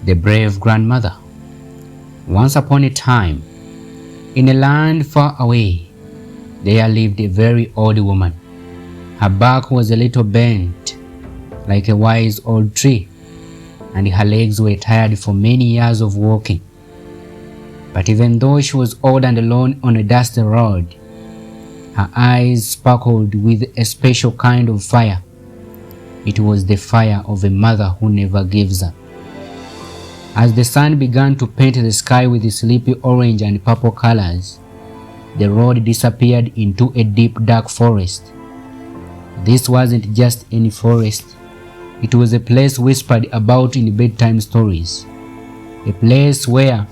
The brave grandmother. Once upon a time, in a land far away, there lived a very old woman. Her back was a little bent, like a wise old tree, and her legs were tired for many years of walking. But even though she was old and alone on a dusty road, her eyes sparkled with a special kind of fire. It was the fire of a mother who never gives up. As the sun began to paint the sky with sleepy orange and purple colors, the road disappeared into a deep dark forest. This wasn't just any forest. It was a place whispered about in bedtime stories. A place where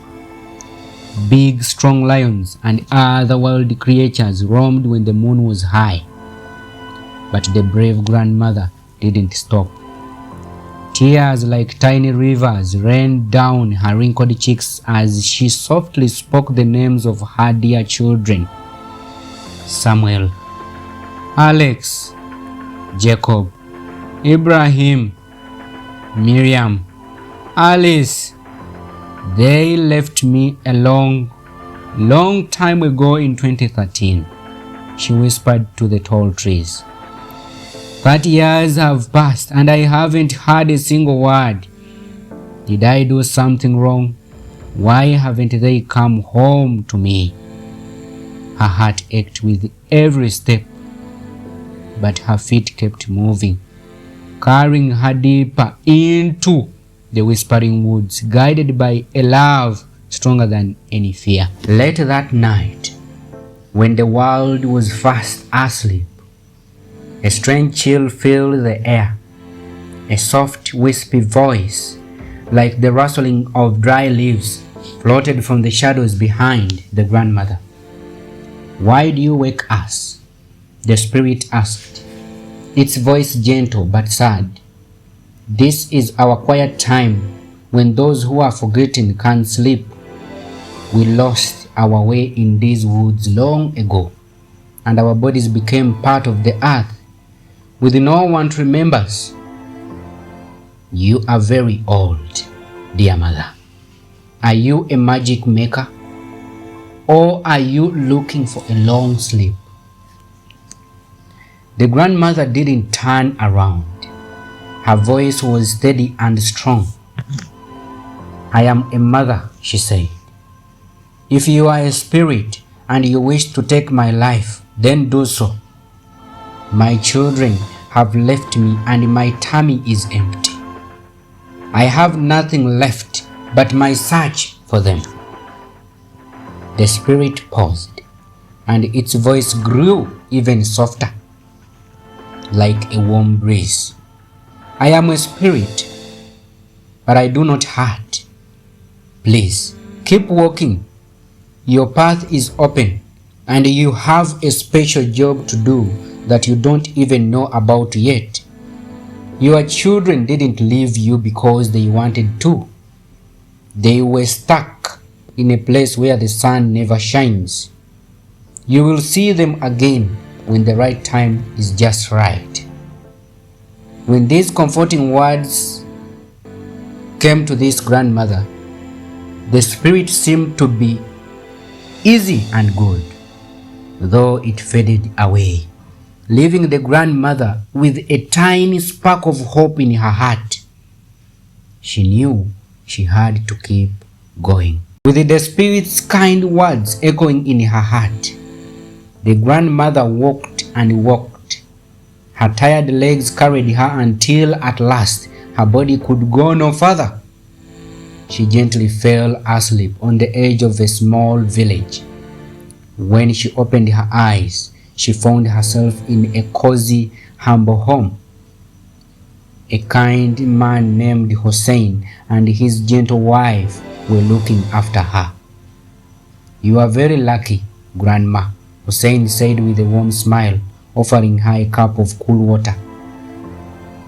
big, strong lions and other wild creatures roamed when the moon was high. But the brave grandmother didn't stop. Tears like tiny rivers ran down her wrinkled cheeks as she softly spoke the names of her dear children: Samuel, Alex, Jacob, Ibrahim, Miriam, Alice. They left me a long time ago in 2013, she whispered to the tall trees. 30 years have passed and I haven't heard a single word. Did I do something wrong? Why haven't they come home to me? Her heart ached with every step, but her feet kept moving, carrying her deeper into the whispering woods, guided by a love stronger than any fear. Late that night, when the world was fast asleep, a strange chill filled the air. A soft, wispy voice, like the rustling of dry leaves, floated from the shadows behind the grandmother. "Why do you wake us?" the spirit asked, its voice gentle but sad. "This is our quiet time, when those who are forgotten can't sleep. We lost our way in these woods long ago, and our bodies became part of the earth, with no one to remember us. You are very old, dear mother. Are you a magic maker? Or are you looking for a long sleep?" The grandmother didn't turn around. Her voice was steady and strong. "I am a mother," she said. "If you are a spirit and you wish to take my life, then do so. My children have left me and my tummy is empty. I have nothing left but my search for them." The spirit paused, and its voice grew even softer, like a warm breeze. "I am a spirit, but I do not hurt. Please, keep walking. Your path is open, and you have a special job to do that you don't even know about yet. Your children didn't leave you because they wanted to. They were stuck in a place where the sun never shines. You will see them again when the right time is just right." When these comforting words came to this grandmother, the spirit seemed to be easy and good, though it faded away, leaving the grandmother with a tiny spark of hope in her heart. She knew she had to keep going. With the spirit's kind words echoing in her heart, the grandmother walked and walked. Her tired legs carried her until at last her body could go no further. She gently fell asleep on the edge of a small village. When she opened her eyes, she found herself in a cozy, humble home. A kind man named Hussein and his gentle wife were looking after her. "You are very lucky, Grandma," Hussein said with a warm smile, offering her a cup of cool water.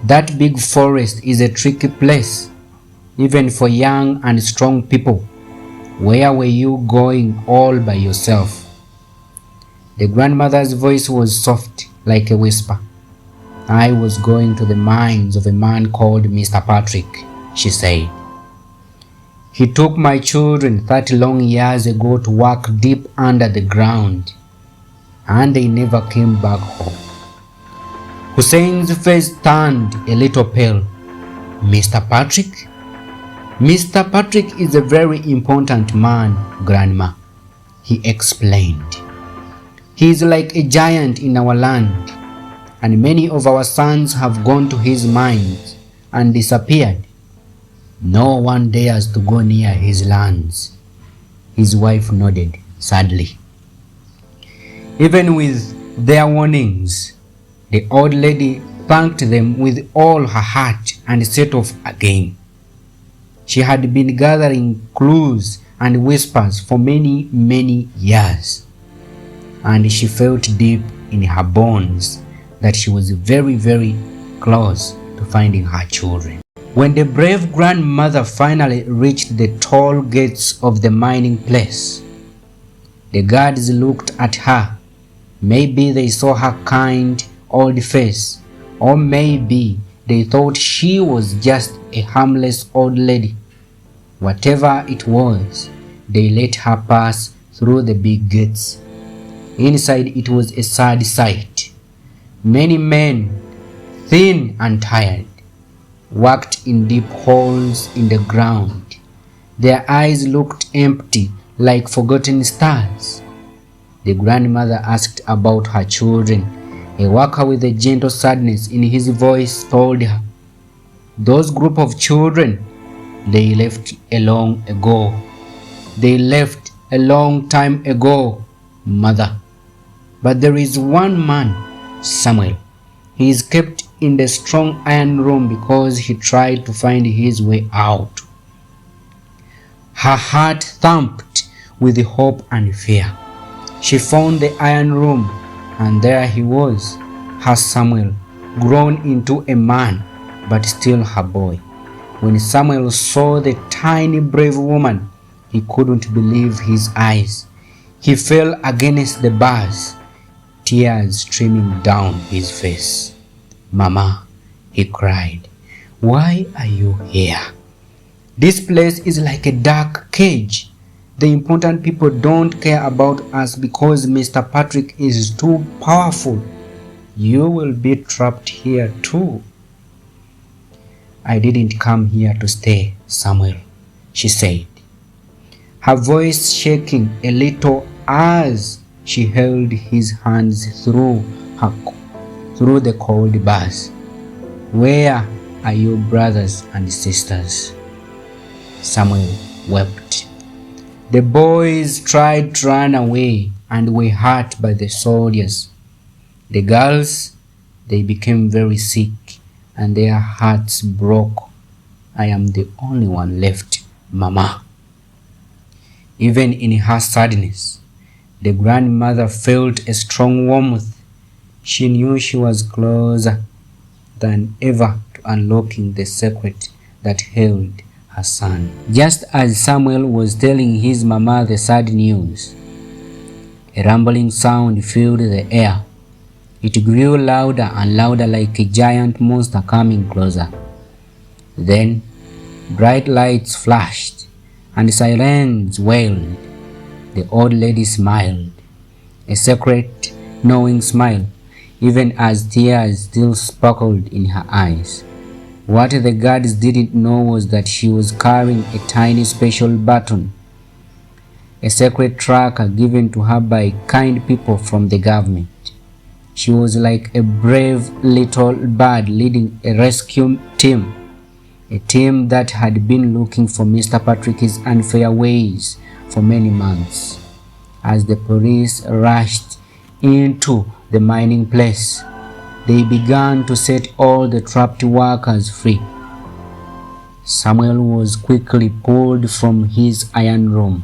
"That big forest is a tricky place, even for young and strong people. Where were you going all by yourself?" The grandmother's voice was soft, like a whisper. "I was going to the mines of a man called Mr. Patrick," she said. He took my children 30 long years ago to work deep under the ground, and they never came back home. Hussein's face turned a little pale. Mr. Patrick? Mr. Patrick is a very important man, Grandma, he explained. He is like a giant in our land, and many of our sons have gone to his mines and disappeared. No one dares to go near his lands. His wife nodded sadly. Even with their warnings, the old lady thanked them with all her heart and set off again. She had been gathering clues and whispers for many, many years, and she felt deep in her bones that she was very, very close to finding her children. When the brave grandmother finally reached the tall gates of the mining place, the guards looked at her. Maybe they saw her kind old face, or maybe they thought she was just a harmless old lady. Whatever it was, they let her pass through the big gates. Inside it was a sad sight. Many men, thin and tired, worked in deep holes in the ground. Their eyes looked empty like forgotten stars. The grandmother asked about her children. A worker with a gentle sadness in his voice told her, "Those group of children, they left long ago. They left a long time ago, mother. But there is one man, Samuel. He is kept in the strong iron room because he tried to find his way out." Her heart thumped with hope and fear. She found the iron room, and there he was, her Samuel, grown into a man, but still her boy. When Samuel saw the tiny brave woman, he couldn't believe his eyes. He fell against the bars, tears streaming down his face. "Mama," he cried, "why are you here? This place is like a dark cage. The important people don't care about us because Mr. Patrick is too powerful. You will be trapped here too." "I didn't come here to stay, Samuel," she said, her voice shaking a little as she held his hands through the cold bars. "Where are your brothers and sisters?" Samuel wept. The boys tried to run away and were hurt by the soldiers. The girls, they became very sick and their hearts broke. "I am the only one left, Mama." Even in her sadness, the grandmother felt a strong warmth. She knew she was closer than ever to unlocking the secret that held her son. Just as Samuel was telling his mama the sad news, a rumbling sound filled the air. It grew louder and louder like a giant monster coming closer. Then bright lights flashed and sirens wailed. The old lady smiled, a secret, knowing smile, even as tears still sparkled in her eyes. What the guards didn't know was that she was carrying a tiny special baton, a secret tracker given to her by kind people from the government. She was like a brave little bird leading a rescue team, a team that had been looking for Mr. Patrick's unfair ways for many months. As the police rushed into the mining place, they began to set all the trapped workers free. Samuel was quickly pulled from his iron room,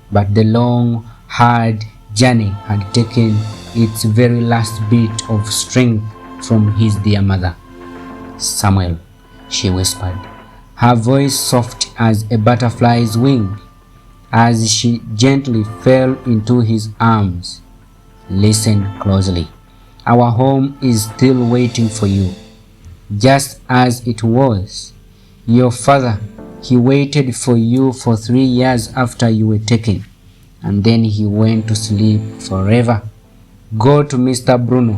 but the long, hard journey had taken its very last bit of strength from his dear mother. "Samuel," she whispered, her voice soft as a butterfly's wing, as she gently fell into his arms. "Listen closely. Our home is still waiting for you, just as it was. Your father, He waited for you for 3 years after you were taken, and then he went to sleep forever. Go to Mr. Bruno.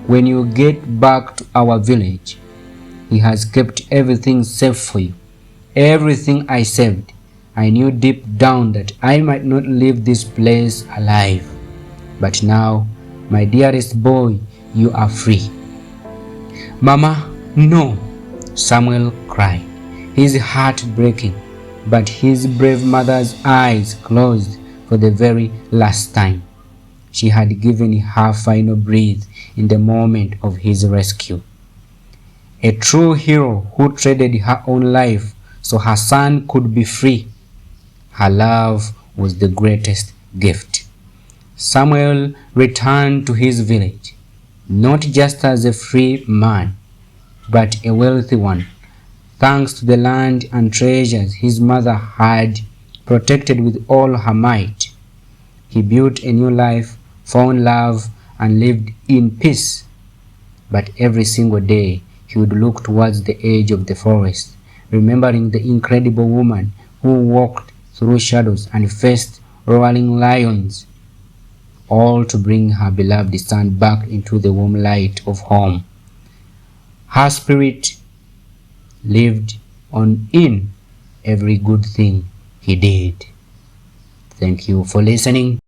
When you get back to our village, he has kept everything safe for you. Everything I saved. I knew deep down that I might not leave this place alive. But now, my dearest boy, you are free. Mama, no, Samuel cried, his heart breaking, but his brave mother's eyes closed for the very last time. She had given her final breath in the moment of his rescue. A true hero who traded her own life so her son could be free. Her love was the greatest gift. Samuel returned to his village, not just as a free man, but a wealthy one, thanks to the land and treasures his mother had protected with all her might. He built a new life, found love, and lived in peace. But every single day, he would look towards the edge of the forest, remembering the incredible woman who walked through shadows and faced roaring lions, all to bring her beloved son back into the warm light of home. Her spirit lived on in every good thing he did. Thank you for listening.